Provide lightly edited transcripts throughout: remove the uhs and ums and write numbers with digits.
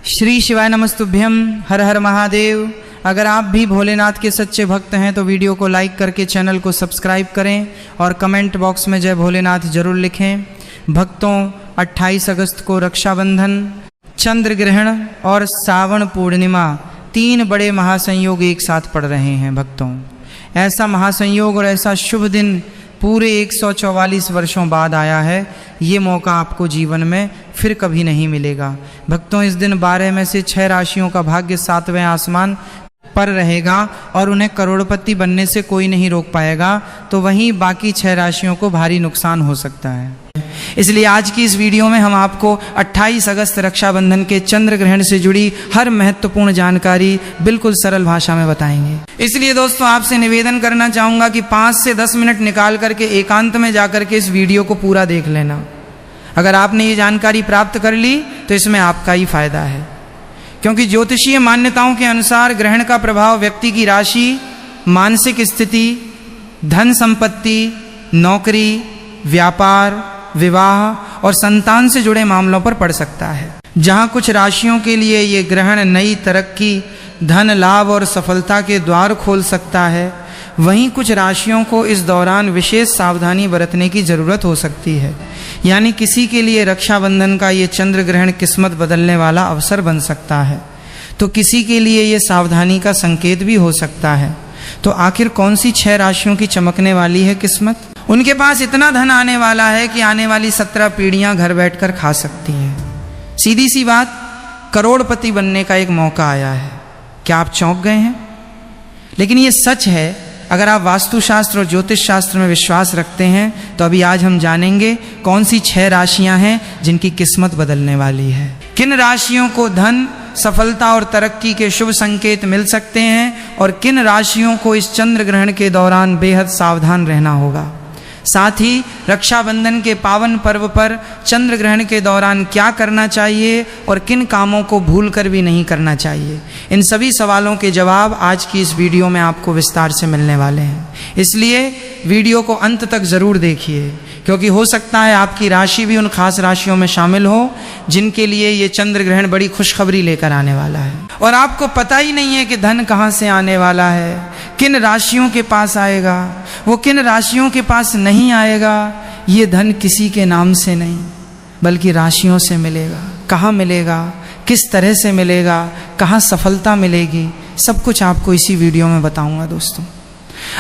श्री शिवाय नमस्तुभ्यम। हर हर महादेव। अगर आप भी भोलेनाथ के सच्चे भक्त हैं तो वीडियो को लाइक करके चैनल को सब्सक्राइब करें और कमेंट बॉक्स में जय भोलेनाथ जरूर लिखें। भक्तों, 28 अगस्त को रक्षाबंधन, चंद्र ग्रहण और सावन पूर्णिमा, 3 बड़े महासंयोग एक साथ पड़ रहे हैं। भक्तों, ऐसा महासंयोग और ऐसा शुभ दिन पूरे 144 वर्षों बाद आया है। ये मौका आपको जीवन में फिर कभी नहीं मिलेगा। भक्तों, इस दिन 12 में से 6 राशियों का भाग्य 7वें आसमान पर रहेगा और उन्हें करोड़पति बनने से कोई नहीं रोक पाएगा। तो वहीं बाकी 6 राशियों को भारी नुकसान हो सकता है। इसलिए आज की इस वीडियो में हम आपको 28 अगस्त रक्षाबंधन के चंद्र ग्रहण से जुड़ी हर महत्वपूर्ण जानकारी बिल्कुल सरल भाषा में बताएंगे। इसलिए दोस्तों, आपसे निवेदन करना चाहूँगा कि 5 से 10 मिनट निकाल करके एकांत में जाकर के इस वीडियो को पूरा देख लेना। अगर आपने ये जानकारी प्राप्त कर ली तो इसमें आपका ही फायदा है, क्योंकि ज्योतिषीय मान्यताओं के अनुसार ग्रहण का प्रभाव व्यक्ति की राशि, मानसिक स्थिति, धन संपत्ति, नौकरी, व्यापार, विवाह और संतान से जुड़े मामलों पर पड़ सकता है। जहां कुछ राशियों के लिए ये ग्रहण नई तरक्की, धन लाभ और सफलता के द्वार खोल सकता है, वहीं कुछ राशियों को इस दौरान विशेष सावधानी बरतने की जरूरत हो सकती है। यानी किसी के लिए रक्षाबंधन का ये चंद्र ग्रहण किस्मत बदलने वाला अवसर बन सकता है, तो किसी के लिए ये सावधानी का संकेत भी हो सकता है। तो आखिर कौन सी 6 राशियों की चमकने वाली है किस्मत? उनके पास इतना धन आने वाला है कि आने वाली 17 पीढ़ियां घर बैठकर खा सकती हैं। सीधी सी बात, करोड़पति बनने का एक मौका आया है। क्या आप चौंक गए हैं? लेकिन ये सच है। अगर आप वास्तुशास्त्र और ज्योतिष शास्त्र में विश्वास रखते हैं तो अभी आज हम जानेंगे कौन सी 6 राशियां हैं जिनकी किस्मत बदलने वाली है। किन राशियों को धन, सफलता और तरक्की के शुभ संकेत मिल सकते हैं और किन राशियों को इस चंद्र ग्रहण के दौरान बेहद सावधान रहना होगा। साथ ही रक्षाबंधन के पावन पर्व पर चंद्र ग्रहण के दौरान क्या करना चाहिए और किन कामों को भूलकर भी नहीं करना चाहिए, इन सभी सवालों के जवाब आज की इस वीडियो में आपको विस्तार से मिलने वाले हैं। इसलिए वीडियो को अंत तक ज़रूर देखिए, क्योंकि हो सकता है आपकी राशि भी उन खास राशियों में शामिल हो जिनके लिए ये चंद्र ग्रहण बड़ी खुशखबरी लेकर आने वाला है। और आपको पता ही नहीं है कि धन कहाँ से आने वाला है, किन राशियों के पास आएगा, वो किन राशियों के पास नहीं आएगा। ये धन किसी के नाम से नहीं बल्कि राशियों से मिलेगा। कहाँ मिलेगा, किस तरह से मिलेगा, कहाँ सफलता मिलेगी, सब कुछ आपको इसी वीडियो में बताऊंगा। दोस्तों,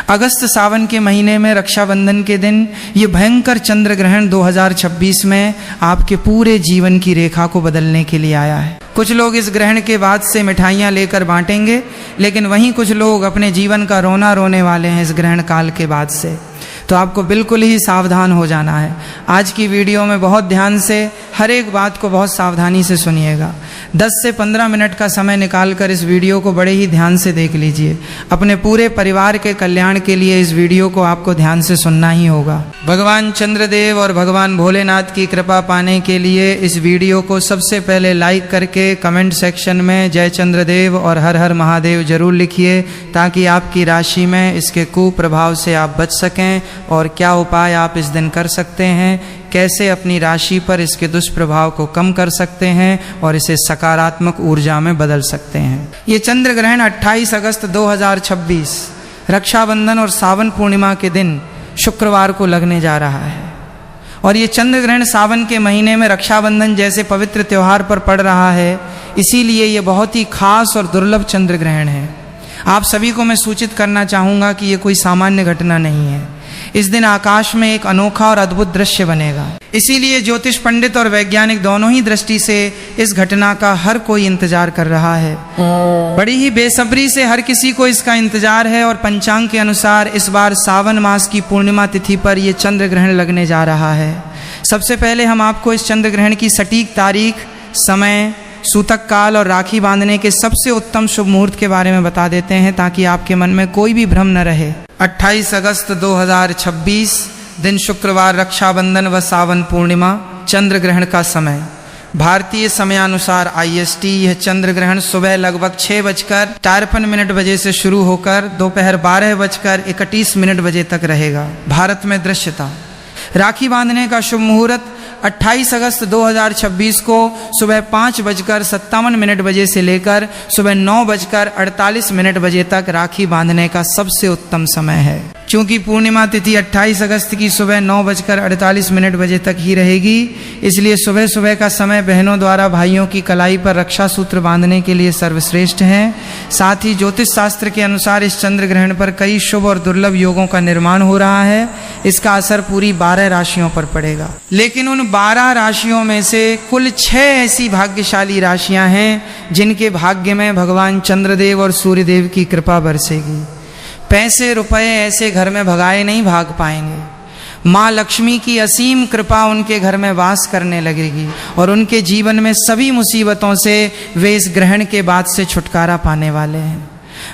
अगस्त सावन के महीने में रक्षाबंधन के दिन ये भयंकर चंद्र ग्रहण 2026 में आपके पूरे जीवन की रेखा को बदलने के लिए आया है। कुछ लोग इस ग्रहण के बाद से मिठाइयाँ लेकर बांटेंगे, लेकिन वहीं कुछ लोग अपने जीवन का रोना रोने वाले हैं इस ग्रहण काल के बाद से। तो आपको बिल्कुल ही सावधान हो जाना है। आज की वीडियो में बहुत ध्यान से हर एक बात को बहुत सावधानी से सुनिएगा। 10 से 15 मिनट का समय निकालकर इस वीडियो को बड़े ही ध्यान से देख लीजिए। अपने पूरे परिवार के कल्याण के लिए इस वीडियो को आपको ध्यान से सुनना ही होगा। भगवान चंद्रदेव और भगवान भोलेनाथ की कृपा पाने के लिए इस वीडियो को सबसे पहले लाइक करके कमेंट सेक्शन में जय चंद्रदेव और हर हर महादेव जरूर लिखिए, ताकि आपकी राशि में इसके कुप्रभाव से आप बच सकें और क्या उपाय आप इस दिन कर सकते हैं, कैसे अपनी राशि पर इसके दुष्प्रभाव को कम कर सकते हैं और इसे सकारात्मक ऊर्जा में बदल सकते हैं। ये चंद्र ग्रहण 28 अगस्त 2026 रक्षाबंधन और सावन पूर्णिमा के दिन शुक्रवार को लगने जा रहा है। और ये चंद्र ग्रहण सावन के महीने में रक्षाबंधन जैसे पवित्र त्यौहार पर पड़ रहा है, इसीलिए ये बहुत ही खास और दुर्लभ चंद्र ग्रहण है। आप सभी को मैं सूचित करना चाहूँगा कि ये कोई सामान्य घटना नहीं है। इस दिन आकाश में एक अनोखा और अद्भुत दृश्य बनेगा। इसीलिए ज्योतिष पंडित और वैज्ञानिक दोनों ही दृष्टि से इस घटना का हर कोई इंतजार कर रहा है। बड़ी ही बेसब्री से हर किसी को इसका इंतजार है। और पंचांग के अनुसार इस बार सावन मास की पूर्णिमा तिथि पर यह चंद्र ग्रहण लगने जा रहा है। सबसे पहले हम आपको इस चंद्र ग्रहण की सटीक तारीख, समय, सूतक काल और राखी बांधने के सबसे उत्तम शुभ मुहूर्त के बारे में बता देते हैं, ताकि आपके मन में कोई भी भ्रम न रहे। 28 अगस्त 2026 दिन शुक्रवार, रक्षाबंधन व सावन पूर्णिमा, चंद्र ग्रहण का समय भारतीय समयानुसार IST। यह चंद्र ग्रहण सुबह लगभग 6:53 बजे से शुरू होकर दोपहर 12:31 बजे तक रहेगा। भारत में दृश्यता। राखी बांधने का शुभ मुहूर्त 28 अगस्त 2026 को सुबह 5:57 बजे से लेकर सुबह 9:48 बजे तक राखी बांधने का सबसे उत्तम समय है। क्योंकि पूर्णिमा तिथि 28 अगस्त की सुबह 9:48 बजे तक ही रहेगी, इसलिए सुबह सुबह का समय बहनों द्वारा भाइयों की कलाई पर रक्षा सूत्र बांधने के लिए सर्वश्रेष्ठ है। साथ ही ज्योतिष शास्त्र के अनुसार इस चंद्र ग्रहण पर कई शुभ और दुर्लभ योगों का निर्माण हो रहा है। इसका असर पूरी 12 राशियों पर पड़ेगा। लेकिन उन 12 राशियों में से कुल 6 ऐसी भाग्यशाली राशियां हैं जिनके भाग्य में भगवान चंद्रदेव और सूर्यदेव की कृपा बरसेगी। पैसे रुपए ऐसे घर में भगाए नहीं भाग पाएंगे। माँ लक्ष्मी की असीम कृपा उनके घर में वास करने लगेगी और उनके जीवन में सभी मुसीबतों से वे इस ग्रहण के बाद से छुटकारा पाने वाले हैं।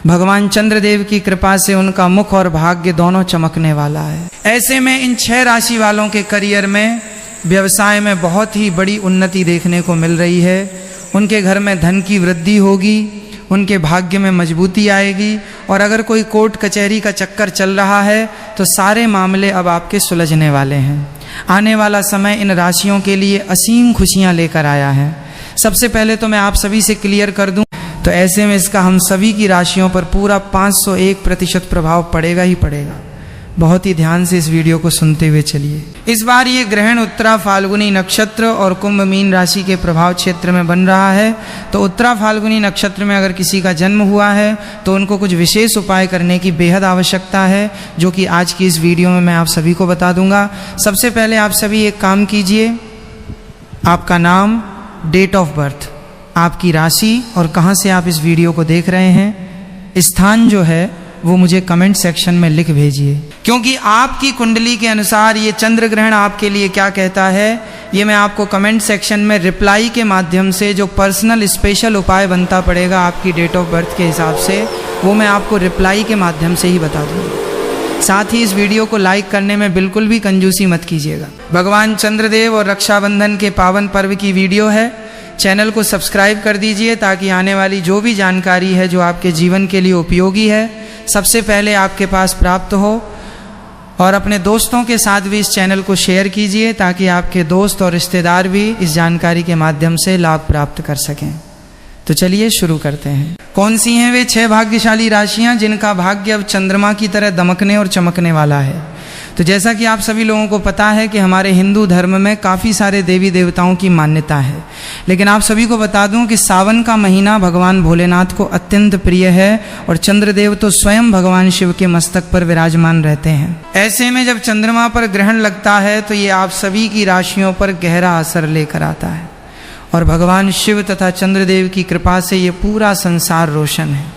भगवान चंद्रदेव की कृपा से उनका मुख और भाग्य दोनों चमकने वाला है। ऐसे में इन 6 राशि वालों के करियर में, व्यवसाय में बहुत ही बड़ी उन्नति देखने को मिल रही है। उनके घर में धन की वृद्धि होगी, उनके भाग्य में मजबूती आएगी और अगर कोई कोर्ट कचहरी का चक्कर चल रहा है तो सारे मामले अब आपके सुलझने वाले हैं। आने वाला समय इन राशियों के लिए असीम खुशियां लेकर आया है। सबसे पहले तो मैं आप सभी से क्लियर कर दूं, तो ऐसे में इसका हम सभी की राशियों पर पूरा 501% प्रभाव पड़ेगा ही पड़ेगा। बहुत ही ध्यान से इस वीडियो को सुनते हुए चलिए। इस बार ये ग्रहण उत्तरा फाल्गुनी नक्षत्र और कुंभ मीन राशि के प्रभाव क्षेत्र में बन रहा है। तो उत्तरा फाल्गुनी नक्षत्र में अगर किसी का जन्म हुआ है तो उनको कुछ विशेष उपाय करने की बेहद आवश्यकता है, जो कि आज की इस वीडियो में मैं आप सभी को बता दूंगा। सबसे पहले आप सभी एक काम कीजिए, आपका नाम, डेट ऑफ बर्थ, आपकी राशि और कहाँ से आप इस वीडियो को देख रहे हैं, स्थान जो है वो मुझे कमेंट सेक्शन में लिख भेजिए। क्योंकि आपकी कुंडली के अनुसार ये चंद्र ग्रहण आपके लिए क्या कहता है, ये मैं आपको कमेंट सेक्शन में रिप्लाई के माध्यम से जो पर्सनल स्पेशल उपाय बनता पड़ेगा आपकी डेट ऑफ बर्थ के हिसाब से, वो मैं आपको रिप्लाई के माध्यम से ही बता दूँगा। साथ ही इस वीडियो को लाइक करने में बिल्कुल भी कंजूसी मत कीजिएगा। भगवान चंद्रदेव और रक्षाबंधन के पावन पर्व की वीडियो है। चैनल को सब्सक्राइब कर दीजिए ताकि आने वाली जो भी जानकारी है जो आपके जीवन के लिए उपयोगी है सबसे पहले आपके पास प्राप्त हो। और अपने दोस्तों के साथ भी इस चैनल को शेयर कीजिए ताकि आपके दोस्त और रिश्तेदार भी इस जानकारी के माध्यम से लाभ प्राप्त कर सकें। तो चलिए शुरू करते हैं। कौन सी हैं वे 6 भाग्यशाली राशियां जिनका भाग्य अब चंद्रमा की तरह दमकने और चमकने वाला है। तो जैसा कि आप सभी लोगों को पता है कि हमारे हिंदू धर्म में काफ़ी सारे देवी देवताओं की मान्यता है, लेकिन आप सभी को बता दूं कि सावन का महीना भगवान भोलेनाथ को अत्यंत प्रिय है और चंद्रदेव तो स्वयं भगवान शिव के मस्तक पर विराजमान रहते हैं। ऐसे में जब चंद्रमा पर ग्रहण लगता है तो ये आप सभी की राशियों पर गहरा असर लेकर आता है और भगवान शिव तथा चंद्रदेव की कृपा से ये पूरा संसार रोशन है।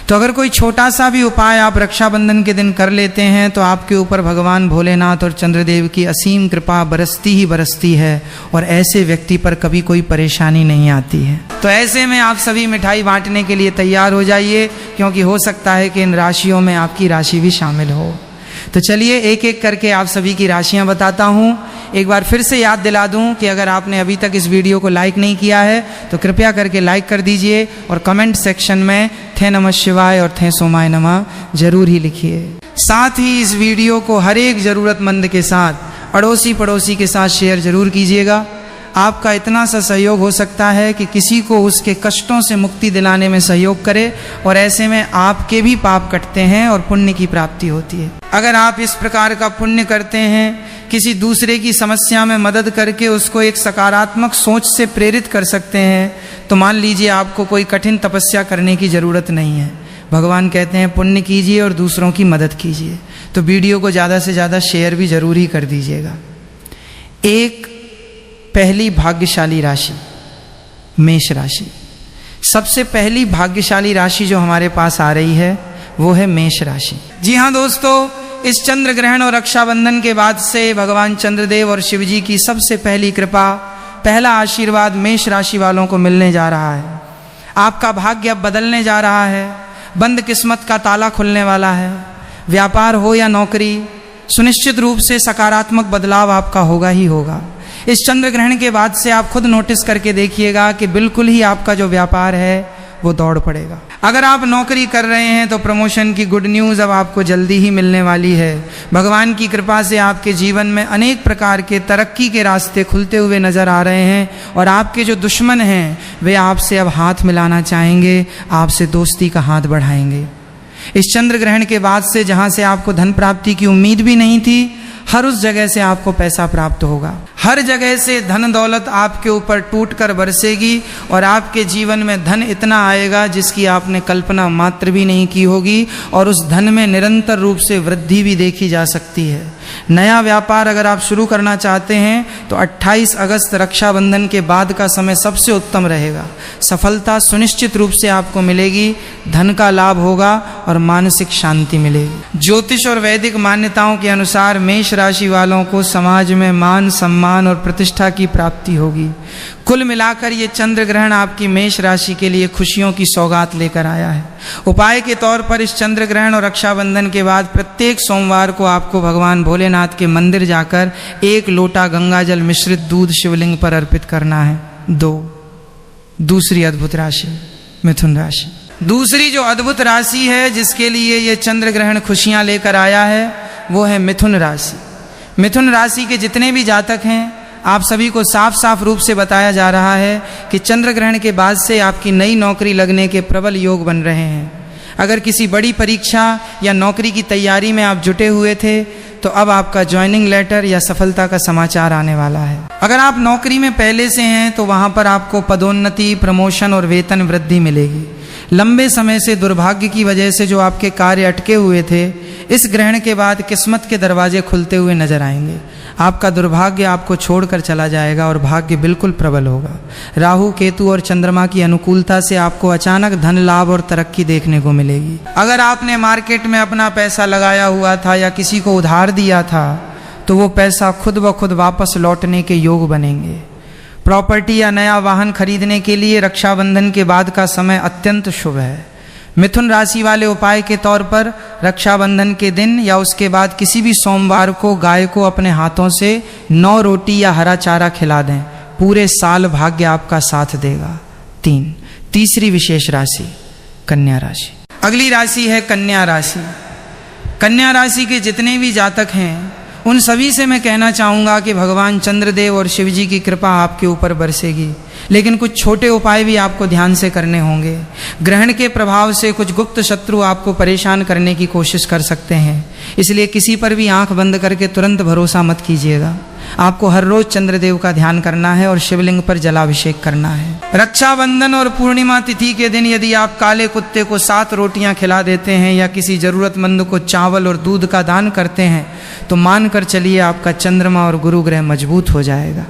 तो अगर कोई छोटा सा भी उपाय आप रक्षाबंधन के दिन कर लेते हैं तो आपके ऊपर भगवान भोलेनाथ और चंद्रदेव की असीम कृपा बरसती ही बरसती है और ऐसे व्यक्ति पर कभी कोई परेशानी नहीं आती है। तो ऐसे में आप सभी मिठाई बांटने के लिए तैयार हो जाइए, क्योंकि हो सकता है कि इन राशियों में आपकी राशि भी शामिल हो। तो चलिए एक एक करके आप सभी की राशियां बताता हूं। एक बार फिर से याद दिला दूं कि अगर आपने अभी तक इस वीडियो को लाइक नहीं किया है तो कृपया करके लाइक कर दीजिए और कमेंट सेक्शन में थे नमः शिवाय और थे सोमाय नमः जरूर ही लिखिए। साथ ही इस वीडियो को हर एक ज़रूरतमंद के साथ, अड़ोसी पड़ोसी के साथ शेयर जरूर कीजिएगा। आपका इतना सा सहयोग हो सकता है कि किसी को उसके कष्टों से मुक्ति दिलाने में सहयोग करे और ऐसे में आपके भी पाप कटते हैं और पुण्य की प्राप्ति होती है। अगर आप इस प्रकार का पुण्य करते हैं, किसी दूसरे की समस्या में मदद करके उसको एक सकारात्मक सोच से प्रेरित कर सकते हैं, तो मान लीजिए आपको कोई कठिन तपस्या करने की ज़रूरत नहीं है। भगवान कहते हैं पुण्य कीजिए और दूसरों की मदद कीजिए। तो वीडियो को ज़्यादा से ज़्यादा शेयर भी ज़रूर ही कर दीजिएगा। एक पहली भाग्यशाली राशि मेष राशि। सबसे पहली भाग्यशाली राशि जो हमारे पास आ रही है वो है मेष राशि। जी हाँ दोस्तों, इस चंद्र ग्रहण और रक्षाबंधन के बाद से भगवान चंद्रदेव और शिव जी की सबसे पहली कृपा, पहला आशीर्वाद मेष राशि वालों को मिलने जा रहा है। आपका भाग्य अब बदलने जा रहा है। बंद किस्मत का ताला खुलने वाला है। व्यापार हो या नौकरी, सुनिश्चित रूप से सकारात्मक बदलाव आपका होगा ही होगा। इस चंद्र ग्रहण के बाद से आप खुद नोटिस करके देखिएगा कि बिल्कुल ही आपका जो व्यापार है वो दौड़ पड़ेगा। अगर आप नौकरी कर रहे हैं तो प्रमोशन की गुड न्यूज़ अब आपको जल्दी ही मिलने वाली है। भगवान की कृपा से आपके जीवन में अनेक प्रकार के तरक्की के रास्ते खुलते हुए नज़र आ रहे हैं और आपके जो दुश्मन हैं वे आपसे अब हाथ मिलाना चाहेंगे, आपसे दोस्ती का हाथ बढ़ाएंगे। इस चंद्र ग्रहण के बाद से जहाँ से आपको धन प्राप्ति की उम्मीद भी नहीं थी, हर उस जगह से आपको पैसा प्राप्त होगा। हर जगह से धन दौलत आपके ऊपर टूट कर बरसेगी और आपके जीवन में धन इतना आएगा जिसकी आपने कल्पना मात्र भी नहीं की होगी और उस धन में निरंतर रूप से वृद्धि भी देखी जा सकती है। नया व्यापार अगर आप शुरू करना चाहते हैं तो 28 अगस्त रक्षाबंधन के बाद का समय सबसे उत्तम रहेगा। सफलता सुनिश्चित रूप से आपको मिलेगी, धन का लाभ होगा और मानसिक शांति मिलेगी। ज्योतिष और वैदिक मान्यताओं के अनुसार मेष राशि वालों को समाज में मान सम्मान और प्रतिष्ठा की प्राप्ति होगी। कुल मिलाकर ये चंद्र ग्रहण आपकी मेष राशि के लिए खुशियों की सौगात लेकर आया है। उपाय के तौर पर इस चंद्र ग्रहण और रक्षाबंधन के बाद प्रत्येक सोमवार को आपको भगवान भोलेनाथ के मंदिर जाकर 1 लोटा गंगाजल मिश्रित दूध शिवलिंग पर अर्पित करना है। 2, दूसरी अद्भुत राशि मिथुन राशि। दूसरी जो अद्भुत राशि है जिसके लिए ये चंद्र ग्रहण खुशियां लेकर आया है वो है मिथुन राशि। मिथुन राशि के जितने भी जातक हैं आप सभी को साफ साफ रूप से बताया जा रहा है कि चंद्र ग्रहण के बाद से आपकी नई नौकरी लगने के प्रबल योग बन रहे हैं। अगर किसी बड़ी परीक्षा या नौकरी की तैयारी में आप जुटे हुए थे तो अब आपका ज्वाइनिंग लेटर या सफलता का समाचार आने वाला है। अगर आप नौकरी में पहले से हैं तो वहाँ पर आपको पदोन्नति, प्रमोशन और वेतन वृद्धि मिलेगी। लंबे समय से दुर्भाग्य की वजह से जो आपके कार्य अटके हुए थे, इस ग्रहण के बाद किस्मत के दरवाजे खुलते हुए नजर आएंगे। आपका दुर्भाग्य आपको छोड़कर चला जाएगा और भाग्य बिल्कुल प्रबल होगा। राहु, केतु और चंद्रमा की अनुकूलता से आपको अचानक धन लाभ और तरक्की देखने को मिलेगी। अगर आपने मार्केट में अपना पैसा लगाया हुआ था या किसी को उधार दिया था तो वो पैसा खुद ब खुद वापस लौटने के योग बनेंगे। प्रॉपर्टी या नया वाहन खरीदने के लिए रक्षाबंधन के बाद का समय अत्यंत शुभ है। मिथुन राशि वाले उपाय के तौर पर रक्षाबंधन के दिन या उसके बाद किसी भी सोमवार को गाय को अपने हाथों से 9 रोटी या हरा चारा खिला दें। पूरे साल भाग्य आपका साथ देगा। 3, तीसरी विशेष राशि कन्या राशि। अगली राशि है कन्या राशि। कन्या राशि के जितने भी जातक हैं उन सभी से मैं कहना चाहूँगा कि भगवान चंद्रदेव और शिव जी की कृपा आपके ऊपर बरसेगी, लेकिन कुछ छोटे उपाय भी आपको ध्यान से करने होंगे। ग्रहण के प्रभाव से कुछ गुप्त शत्रु आपको परेशान करने की कोशिश कर सकते हैं, इसलिए किसी पर भी आंख बंद करके तुरंत भरोसा मत कीजिएगा। आपको हर रोज चंद्रदेव का ध्यान करना है और शिवलिंग पर जलाभिषेक करना है। रक्षाबंधन और पूर्णिमा तिथि के दिन यदि आप काले कुत्ते को 7 रोटियां खिला देते हैं या किसी जरूरतमंद को चावल और दूध का दान करते हैं तो मानकर चलिए आपका चंद्रमा और गुरु ग्रह मजबूत हो जाएगा।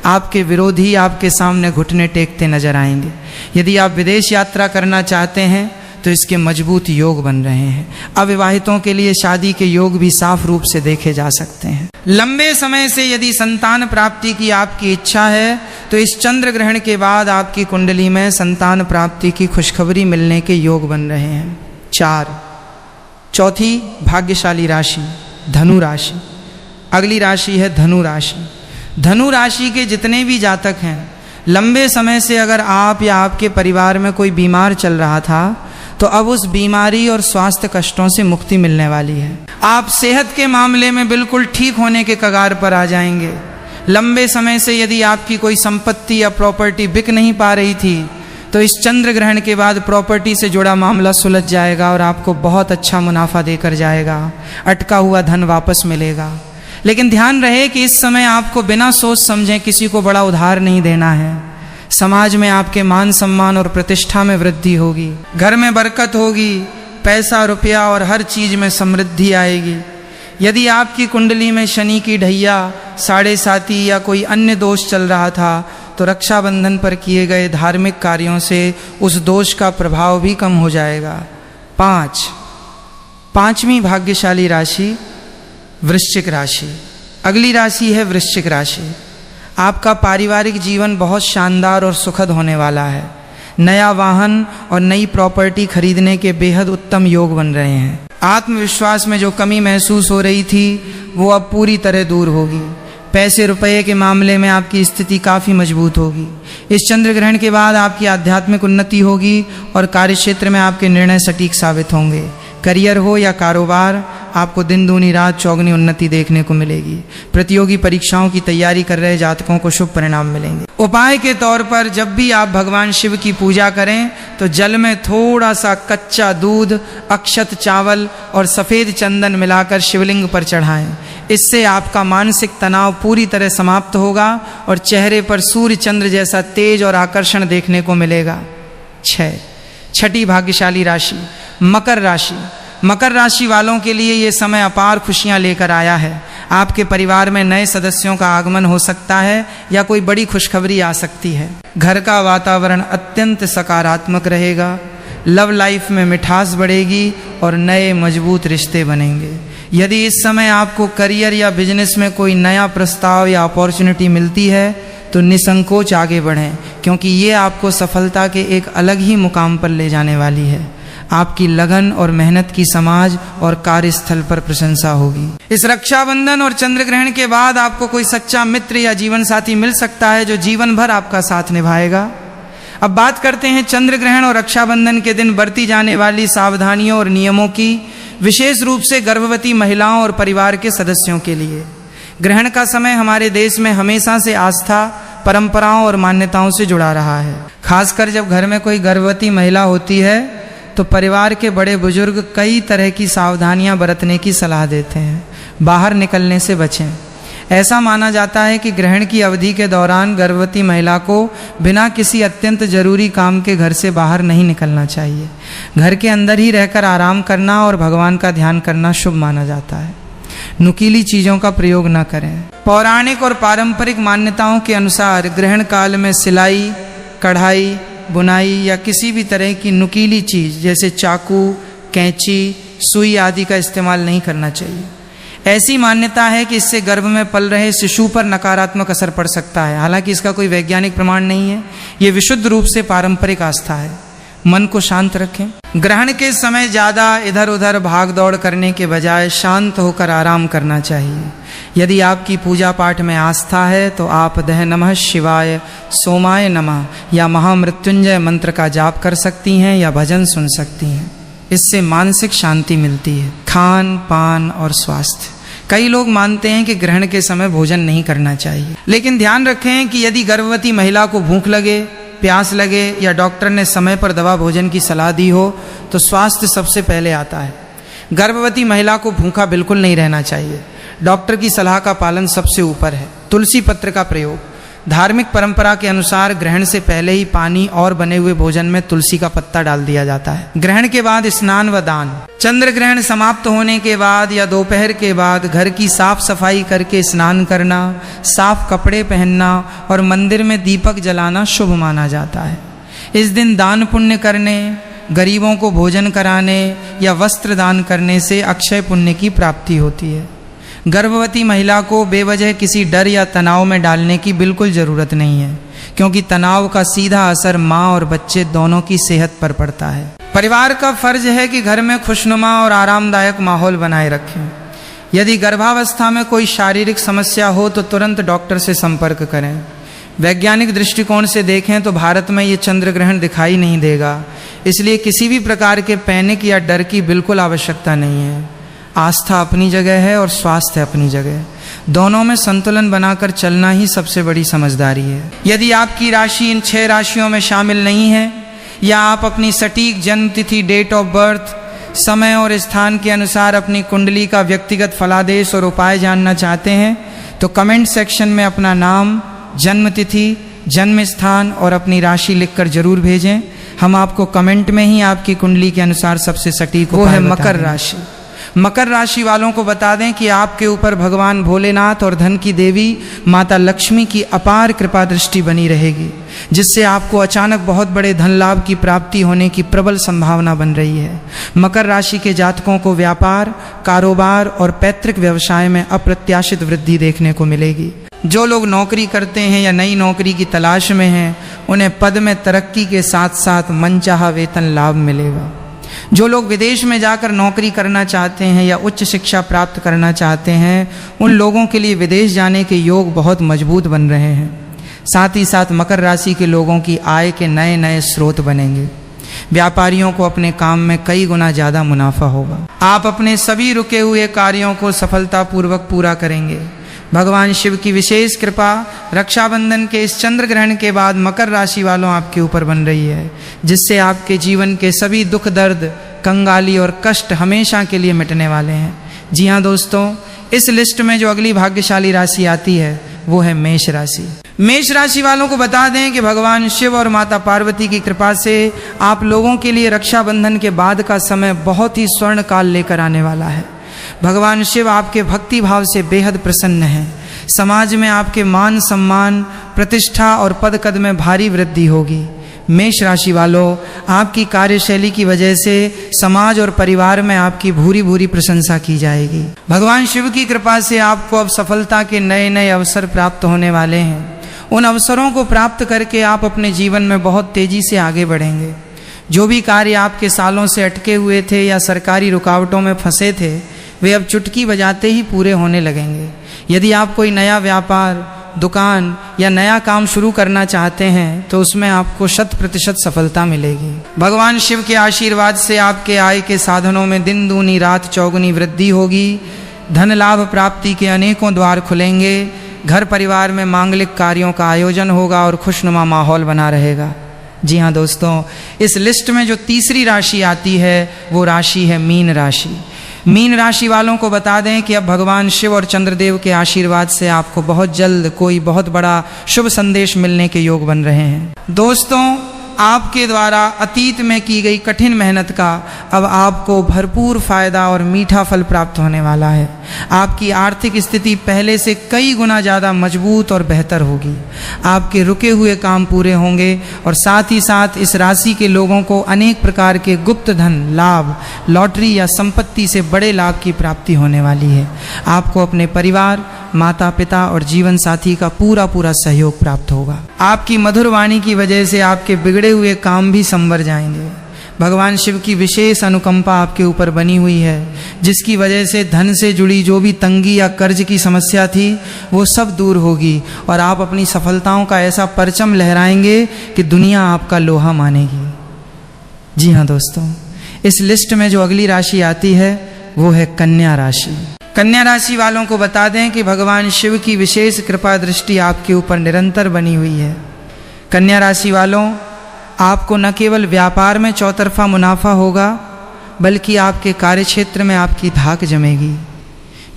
आपके विरोधी आपके सामने घुटने टेकते नजर आएंगे। यदि आप विदेश यात्रा करना चाहते हैं तो इसके मजबूत योग बन रहे हैं। अविवाहितों के लिए शादी के योग भी साफ रूप से देखे जा सकते हैं। लंबे समय से यदि संतान प्राप्ति की आपकी इच्छा है तो इस चंद्र ग्रहण के बाद आपकी कुंडली में संतान प्राप्ति की खुशखबरी मिलने के योग बन रहे हैं। 4, चौथी भाग्यशाली राशि धनु राशि। अगली राशि है धनु राशि। धनु राशि के जितने भी जातक हैं, लंबे समय से अगर आप या आपके परिवार में कोई बीमार चल रहा था तो अब उस बीमारी और स्वास्थ्य कष्टों से मुक्ति मिलने वाली है। आप सेहत के मामले में बिल्कुल ठीक होने के कगार पर आ जाएंगे। लंबे समय से यदि आपकी कोई संपत्ति या प्रॉपर्टी बिक नहीं पा रही थी तो इस चंद्र ग्रहण के बाद प्रॉपर्टी से जुड़ा मामला सुलझ जाएगा और आपको बहुत अच्छा मुनाफा देकर जाएगा। अटका हुआ धन वापस मिलेगा। लेकिन ध्यान रहे कि इस समय आपको बिना सोच समझे किसी को बड़ा उधार नहीं देना है। समाज में आपके मान सम्मान और प्रतिष्ठा में वृद्धि होगी। घर में बरकत होगी। पैसा, रुपया और हर चीज में समृद्धि आएगी। यदि आपकी कुंडली में शनि की ढैया, 7.5 या कोई अन्य दोष चल रहा था तो रक्षाबंधन पर किए गए धार्मिक कार्यों से उस दोष का प्रभाव भी कम हो जाएगा। 5, पांचवी भाग्यशाली राशि वृश्चिक राशि। अगली राशि है वृश्चिक राशि। आपका पारिवारिक जीवन बहुत शानदार और सुखद होने वाला है। नया वाहन और नई प्रॉपर्टी खरीदने के बेहद उत्तम योग बन रहे हैं। आत्मविश्वास में जो कमी महसूस हो रही थी वो अब पूरी तरह दूर होगी। पैसे रुपये के मामले में आपकी स्थिति काफ़ी मजबूत होगी। इस चंद्र ग्रहण के बाद आपकी आध्यात्मिक उन्नति होगी और कार्यक्षेत्र में आपके निर्णय सटीक साबित होंगे। करियर हो या कारोबार, आपको दिन दूनी रात चौगनी उन्नति देखने को मिलेगी। प्रतियोगी परीक्षाओं की तैयारी कर रहे जातकों को शुभ परिणाम मिलेंगे। उपाय के तौर पर जब भी आप भगवान शिव की पूजा करें तो जल में थोड़ा सा कच्चा दूध, अक्षत चावल और सफ़ेद चंदन मिलाकर शिवलिंग पर चढ़ाएं। इससे आपका मानसिक तनाव पूरी तरह समाप्त होगा और चेहरे पर सूर्य चंद्र जैसा तेज और आकर्षण देखने को मिलेगा। 6. भाग्यशाली राशि मकर राशि। मकर राशि वालों के लिए ये समय अपार खुशियां लेकर आया है। आपके परिवार में नए सदस्यों का आगमन हो सकता है या कोई बड़ी खुशखबरी आ सकती है। घर का वातावरण अत्यंत सकारात्मक रहेगा। लव लाइफ में मिठास बढ़ेगी और नए मजबूत रिश्ते बनेंगे। यदि इस समय आपको करियर या बिजनेस में कोई नया प्रस्ताव या अपॉर्चुनिटी मिलती है तो निसंकोच आगे बढ़ें, क्योंकि ये आपको सफलता के एक अलग ही मुकाम पर ले जाने वाली है। आपकी लगन और मेहनत की समाज और कार्यस्थल पर प्रशंसा होगी। इस रक्षाबंधन और चंद्र ग्रहण के बाद आपको कोई सच्चा मित्र या जीवन साथी मिल सकता है जो जीवन भर आपका साथ निभाएगा। अब बात करते हैं चंद्र ग्रहण और रक्षाबंधन के दिन बरती जाने वाली सावधानियों और नियमों की, विशेष रूप से गर्भवती महिलाओं और परिवार के सदस्यों के लिए। ग्रहण का समय हमारे देश में हमेशा से आस्था, परंपराओं और मान्यताओं से जुड़ा रहा है। खासकर जब घर में कोई गर्भवती महिला होती है तो परिवार के बड़े बुजुर्ग कई तरह की सावधानियां बरतने की सलाह देते हैं। बाहर निकलने से बचें। ऐसा माना जाता है कि ग्रहण की अवधि के दौरान गर्भवती महिला को बिना किसी अत्यंत जरूरी काम के घर से बाहर नहीं निकलना चाहिए। घर के अंदर ही रहकर आराम करना और भगवान का ध्यान करना शुभ माना जाता है। नुकीली चीज़ों का प्रयोग न करें। पौराणिक और पारंपरिक मान्यताओं के अनुसार ग्रहण काल में सिलाई, कढ़ाई, बुनाई या किसी भी तरह की नुकीली चीज़ जैसे चाकू, कैंची, सुई आदि का इस्तेमाल नहीं करना चाहिए। ऐसी मान्यता है कि इससे गर्भ में पल रहे शिशु पर नकारात्मक असर पड़ सकता है। हालांकि इसका कोई वैज्ञानिक प्रमाण नहीं है। ये विशुद्ध रूप से पारंपरिक आस्था है। मन को शांत रखें। ग्रहण के समय ज़्यादा इधर उधर भाग दौड़ करने के बजाय शांत होकर आराम करना चाहिए। यदि आपकी पूजा पाठ में आस्था है तो आप दह नमः शिवाय, सोमाय नमः या महामृत्युंजय मंत्र का जाप कर सकती हैं या भजन सुन सकती हैं। इससे मानसिक शांति मिलती है। खान पान और स्वास्थ्य। कई लोग मानते हैं कि ग्रहण के समय भोजन नहीं करना चाहिए, लेकिन ध्यान रखें कि यदि गर्भवती महिला को भूख लगे, प्यास लगे या डॉक्टर ने समय पर दवा भोजन की सलाह दी हो तो स्वास्थ्य सबसे पहले आता है। गर्भवती महिला को भूखा बिल्कुल नहीं रहना चाहिए। डॉक्टर की सलाह का पालन सबसे ऊपर है। तुलसी पत्र का प्रयोग। धार्मिक परंपरा के अनुसार ग्रहण से पहले ही पानी और बने हुए भोजन में तुलसी का पत्ता डाल दिया जाता है। ग्रहण के बाद स्नान व दान। चंद्र ग्रहण समाप्त होने के बाद या दोपहर के बाद घर की साफ सफाई करके स्नान करना, साफ कपड़े पहनना और मंदिर में दीपक जलाना शुभ माना जाता है। इस दिन दान पुण्य करने, गरीबों को भोजन कराने या वस्त्र दान करने से अक्षय पुण्य की प्राप्ति होती है। गर्भवती महिला को बेवजह किसी डर या तनाव में डालने की बिल्कुल ज़रूरत नहीं है, क्योंकि तनाव का सीधा असर माँ और बच्चे दोनों की सेहत पर पड़ता है। परिवार का फर्ज है कि घर में खुशनुमा और आरामदायक माहौल बनाए रखें। यदि गर्भावस्था में कोई शारीरिक समस्या हो तो तुरंत डॉक्टर से संपर्क करें। वैज्ञानिक दृष्टिकोण से देखें तो भारत में ये चंद्र ग्रहण दिखाई नहीं देगा, इसलिए किसी भी प्रकार के पैनिक या डर की बिल्कुल आवश्यकता नहीं है। आस्था अपनी जगह है और स्वास्थ्य अपनी जगह। दोनों में संतुलन बनाकर चलना ही सबसे बड़ी समझदारी है। यदि आपकी राशि इन 6 राशियों में शामिल नहीं है या आप अपनी सटीक जन्म तिथि, डेट ऑफ बर्थ, समय और स्थान के अनुसार अपनी कुंडली का व्यक्तिगत फलादेश और उपाय जानना चाहते हैं तो कमेंट सेक्शन में अपना नाम, जन्म तिथि, जन्म स्थान और अपनी राशि लिखकर जरूर भेजें। हम आपको कमेंट में ही आपकी कुंडली के अनुसार सबसे सटीक वो है मकर राशि। मकर राशि वालों को बता दें कि आपके ऊपर भगवान भोलेनाथ और धन की देवी माता लक्ष्मी की अपार कृपा दृष्टि बनी रहेगी, जिससे आपको अचानक बहुत बड़े धन लाभ की प्राप्ति होने की प्रबल संभावना बन रही है। मकर राशि के जातकों को व्यापार, कारोबार और पैतृक व्यवसाय में अप्रत्याशित वृद्धि देखने को मिलेगी। जो लोग नौकरी करते हैं या नई नौकरी की तलाश में हैं, उन्हें पद में तरक्की के साथ साथ मनचाहा वेतन लाभ मिलेगा। जो लोग विदेश में जाकर नौकरी करना चाहते हैं या उच्च शिक्षा प्राप्त करना चाहते हैं, उन लोगों के लिए विदेश जाने के योग बहुत मजबूत बन रहे हैं। साथ ही साथ मकर राशि के लोगों की आय के नए नए स्रोत बनेंगे। व्यापारियों को अपने काम में कई गुना ज़्यादा मुनाफा होगा। आप अपने सभी रुके हुए कार्यों को सफलतापूर्वक पूरा करेंगे। भगवान शिव की विशेष कृपा रक्षाबंधन के इस चंद्र ग्रहण के बाद मकर राशि वालों आपके ऊपर बन रही है, जिससे आपके जीवन के सभी दुख, दर्द, कंगाली और कष्ट हमेशा के लिए मिटने वाले हैं। जी हाँ दोस्तों, इस लिस्ट में जो अगली भाग्यशाली राशि आती है वो है मेष राशि। मेष राशि वालों को बता दें कि भगवान शिव और माता पार्वती की कृपा से आप लोगों के लिए रक्षाबंधन के बाद का समय बहुत ही स्वर्ण काल लेकर आने वाला है। भगवान शिव आपके भक्ति भाव से बेहद प्रसन्न हैं। समाज में आपके मान सम्मान, प्रतिष्ठा और पद कद में भारी वृद्धि होगी। मेष राशि वालों, आपकी कार्यशैली की वजह से समाज और परिवार में आपकी भूरी भूरी प्रशंसा की जाएगी। भगवान शिव की कृपा से आपको अब सफलता के नए नए अवसर प्राप्त होने वाले हैं। उन अवसरों को प्राप्त करके आप अपने जीवन में बहुत तेजी से आगे बढ़ेंगे। जो भी कार्य आपके सालों से अटके हुए थे या सरकारी रुकावटों में फंसे थे, वे अब चुटकी बजाते ही पूरे होने लगेंगे। यदि आप कोई नया व्यापार, दुकान या नया काम शुरू करना चाहते हैं तो उसमें आपको 100% सफलता मिलेगी। भगवान शिव के आशीर्वाद से आपके आय के साधनों में दिन दूनी रात चौगुनी वृद्धि होगी। धन लाभ प्राप्ति के अनेकों द्वार खुलेंगे। घर परिवार में मांगलिक कार्यों का आयोजन होगा और खुशनुमा माहौल बना रहेगा। जी हाँ दोस्तों, इस लिस्ट में जो तीसरी राशि आती है वो राशि है मीन राशि। मीन राशि वालों को बता दें कि अब भगवान शिव और चंद्रदेव के आशीर्वाद से आपको बहुत जल्द कोई बहुत बड़ा शुभ संदेश मिलने के योग बन रहे हैं। दोस्तों, आपके द्वारा अतीत में की गई कठिन मेहनत का अब आपको भरपूर फायदा और मीठा फल प्राप्त होने वाला है। आपकी आर्थिक स्थिति पहले से कई गुना ज़्यादा मजबूत और बेहतर होगी। आपके रुके हुए काम पूरे होंगे और साथ ही साथ इस राशि के लोगों को अनेक प्रकार के गुप्त धन लाभ, लॉटरी या संपत्ति से बड़े लाभ की प्राप्ति होने वाली है। आपको अपने परिवार, माता पिता और जीवन साथी का पूरा सहयोग प्राप्त होगा। आपकी मधुर वाणी की वजह से आपके बिगड़े हुए काम भी संवर जाएंगे। भगवान शिव की विशेष अनुकंपा आपके ऊपर बनी हुई है, जिसकी वजह से धन से जुड़ी जो भी तंगी या कर्ज की समस्या थी वो सब दूर होगी और आप अपनी सफलताओं का ऐसा परचम लहराएंगे कि दुनिया आपका लोहा मानेगी। जी हाँ दोस्तों, इस लिस्ट में जो अगली राशि आती है वो है कन्या राशि। कन्या राशि वालों को बता दें कि भगवान शिव की विशेष कृपा दृष्टि आपके ऊपर निरंतर बनी हुई है। कन्या राशि वालों, आपको न केवल व्यापार में चौतरफा मुनाफा होगा, बल्कि आपके कार्यक्षेत्र में आपकी धाक जमेगी।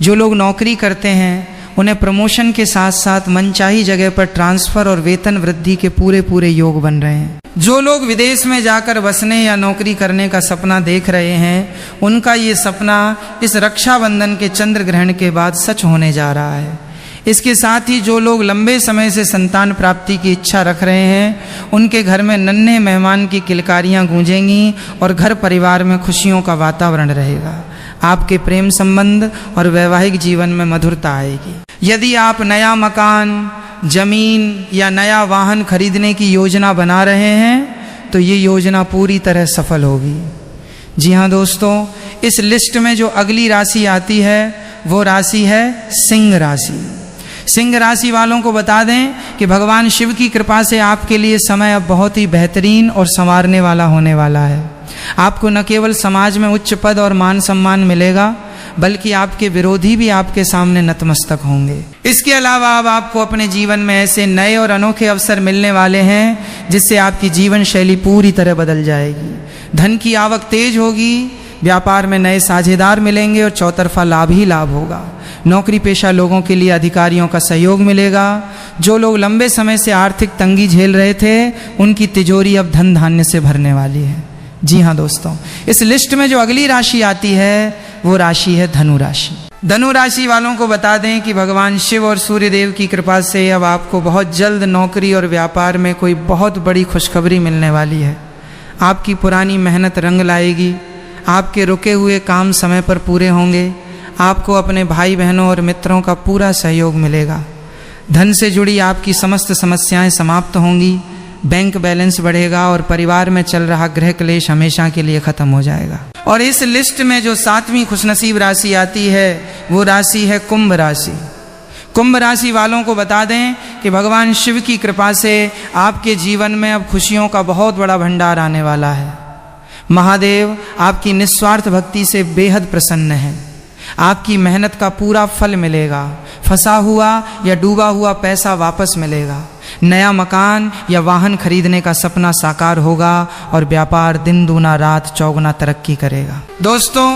जो लोग नौकरी करते हैं उन्हें प्रमोशन के साथ साथ मनचाही जगह पर ट्रांसफ़र और वेतन वृद्धि के पूरे योग बन रहे हैं। जो लोग विदेश में जाकर बसने या नौकरी करने का सपना देख रहे हैं, उनका ये सपना इस रक्षाबंधन के चंद्र ग्रहण के बाद सच होने जा रहा है। इसके साथ ही जो लोग लंबे समय से संतान प्राप्ति की इच्छा रख रहे हैं, उनके घर में नन्हे मेहमान की किलकारियां गूंजेंगी और घर परिवार में खुशियों का वातावरण रहेगा। आपके प्रेम संबंध और वैवाहिक जीवन में मधुरता आएगी। यदि आप नया मकान, जमीन या नया वाहन खरीदने की योजना बना रहे हैं तो ये योजना पूरी तरह सफल होगी। जी हाँ दोस्तों, इस लिस्ट में जो अगली राशि आती है वो राशि है सिंह राशि। सिंह राशि वालों को बता दें कि भगवान शिव की कृपा से आपके लिए समय अब बहुत ही बेहतरीन और संवारने वाला होने वाला है। आपको न केवल समाज में उच्च पद और मान सम्मान मिलेगा, बल्कि आपके विरोधी भी आपके सामने नतमस्तक होंगे। इसके अलावा अब आपको अपने जीवन में ऐसे नए और अनोखे अवसर मिलने वाले हैं जिससे आपकी जीवन शैली पूरी तरह बदल जाएगी। धन की आवक तेज होगी, व्यापार में नए साझेदार मिलेंगे और चौतरफा लाभ ही लाभ होगा। नौकरी पेशा लोगों के लिए अधिकारियों का सहयोग मिलेगा। जो लोग लंबे समय से आर्थिक तंगी झेल रहे थे, उनकी तिजोरी अब धन धान्य से भरने वाली है। जी हाँ दोस्तों, इस लिस्ट में जो अगली राशि आती है वो राशि है धनु राशि। धनु राशि वालों को बता दें कि भगवान शिव और सूर्यदेव की कृपा से अब आपको बहुत जल्द नौकरी और व्यापार में कोई बहुत बड़ी खुशखबरी मिलने वाली है। आपकी पुरानी मेहनत रंग लाएगी। आपके रुके हुए काम समय पर पूरे होंगे। आपको अपने भाई बहनों और मित्रों का पूरा सहयोग मिलेगा। धन से जुड़ी आपकी समस्त समस्याएं समाप्त होंगी। बैंक बैलेंस बढ़ेगा और परिवार में चल रहा गृह क्लेश हमेशा के लिए खत्म हो जाएगा। और इस लिस्ट में जो 7वीं खुशनसीब राशि आती है वो राशि है कुंभ राशि। कुंभ राशि वालों को बता दें कि भगवान शिव की कृपा से आपके जीवन में अब खुशियों का बहुत बड़ा भंडार आने वाला है। महादेव आपकी निस्वार्थ भक्ति से बेहद प्रसन्न है। आपकी मेहनत का पूरा फल मिलेगा। फंसा हुआ या डूबा हुआ पैसा वापस मिलेगा। नया मकान या वाहन खरीदने का सपना साकार होगा और व्यापार दिन दूना रात चौगुना तरक्की करेगा। दोस्तों,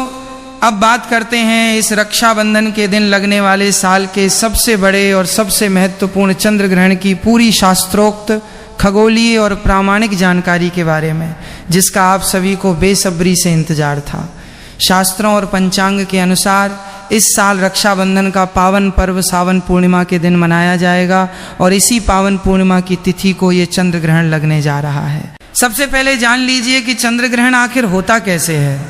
अब बात करते हैं इस रक्षाबंधन के दिन लगने वाले साल के सबसे बड़े और सबसे महत्वपूर्ण चंद्र ग्रहण की पूरी शास्त्रोक्त खगोलीय और प्रामाणिक जानकारी के बारे में, जिसका आप सभी को बेसब्री से इंतजार था। शास्त्रों और पंचांग के अनुसार इस साल रक्षाबंधन का पावन पर्व सावन पूर्णिमा के दिन मनाया जाएगा और इसी पावन पूर्णिमा की तिथि को ये चंद्र ग्रहण लगने जा रहा है। सबसे पहले जान लीजिए कि चंद्र ग्रहण आखिर होता कैसे है।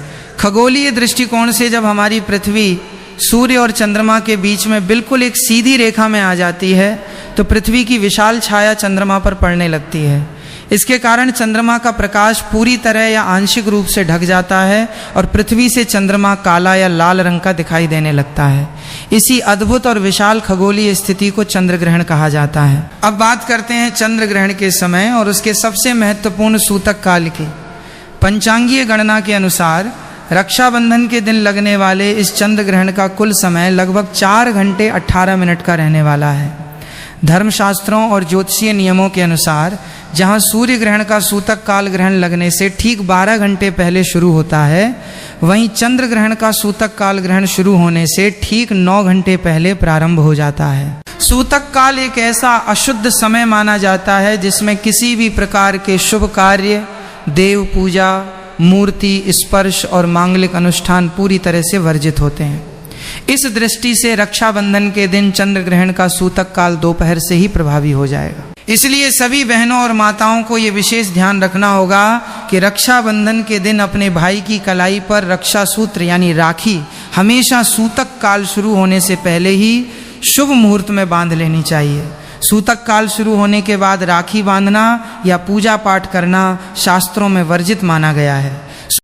खगोलीय दृष्टिकोण से जब हमारी पृथ्वी सूर्य और चंद्रमा के बीच में बिल्कुल एक सीधी रेखा में आ जाती है तो पृथ्वी की विशाल छाया चंद्रमा पर पड़ने लगती है। इसके कारण चंद्रमा का प्रकाश पूरी तरह या आंशिक रूप से ढक जाता है और पृथ्वी से चंद्रमा काला या लाल रंग का दिखाई देने लगता है। इसी अद्भुत और विशाल खगोलीय स्थिति को चंद्र ग्रहण कहा जाता है। अब बात करते हैं चंद्र ग्रहण के समय और उसके सबसे महत्वपूर्ण सूतक काल की। पंचांगीय गणना के अनुसार रक्षाबंधन के दिन लगने वाले इस चंद्र ग्रहण का कुल समय लगभग 4 घंटे 18 मिनट का रहने वाला है। धर्मशास्त्रों और ज्योतिषीय नियमों के अनुसार जहां सूर्य ग्रहण का सूतक काल ग्रहण लगने से ठीक 12 घंटे पहले शुरू होता है, वहीं चंद्र ग्रहण का सूतक काल ग्रहण शुरू होने से ठीक 9 घंटे पहले प्रारंभ हो जाता है। सूतक काल एक ऐसा अशुद्ध समय माना जाता है जिसमें किसी भी प्रकार के शुभ कार्य, देव पूजा, मूर्ति स्पर्श और मांगलिक अनुष्ठान पूरी तरह से वर्जित होते हैं। इस दृष्टि से रक्षाबंधन के दिन चंद्र ग्रहण का सूतक काल दोपहर से ही प्रभावी हो जाएगा। इसलिए सभी बहनों और माताओं को ये विशेष ध्यान रखना होगा कि रक्षाबंधन के दिन अपने भाई की कलाई पर रक्षा सूत्र यानी राखी हमेशा सूतक काल शुरू होने से पहले ही शुभ मुहूर्त में बांध लेनी चाहिए। सूतक काल शुरू होने के बाद राखी बांधना या पूजा पाठ करना शास्त्रों में वर्जित माना गया है।